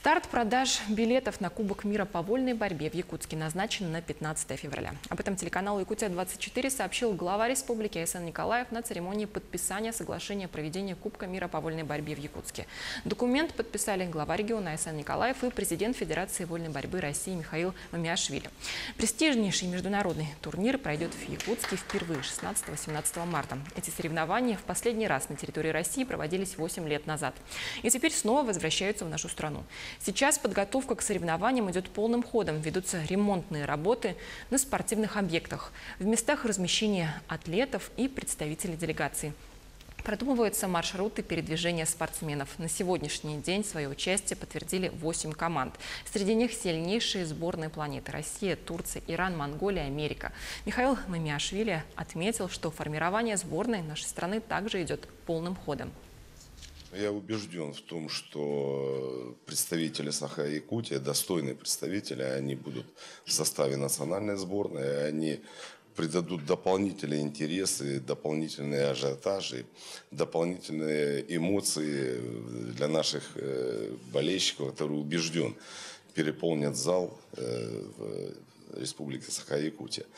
Старт продаж билетов на Кубок мира по вольной борьбе в Якутске назначен на 15 февраля. Об этом телеканал «Якутия-24» сообщил глава республики Айсан Николаев на церемонии подписания соглашения о проведении Кубка мира по вольной борьбе в Якутске. Документ подписали глава региона Айсан Николаев и президент Федерации вольной борьбы России Михаил Мамиашвили. Престижнейший международный турнир пройдет в Якутске впервые 16-18 марта. Эти соревнования в последний раз на территории России проводились 8 лет назад. И теперь снова возвращаются в нашу страну. Сейчас подготовка к соревнованиям идет полным ходом. Ведутся ремонтные работы на спортивных объектах, в местах размещения атлетов и представителей делегаций. Продумываются маршруты передвижения спортсменов. На сегодняшний день свое участие подтвердили 8 команд. Среди них сильнейшие сборные планеты – Россия, Турция, Иран, Монголия, Америка. Михаил Мамиашвили отметил, что формирование сборной нашей страны также идет полным ходом. Я убежден в том, что представители Саха-Якутии, достойные представители, они будут в составе национальной сборной, они придадут дополнительные интересы, дополнительные ажиотажи, дополнительные эмоции для наших болельщиков, которые, убежден, переполнят зал в Республике Саха-Якутия.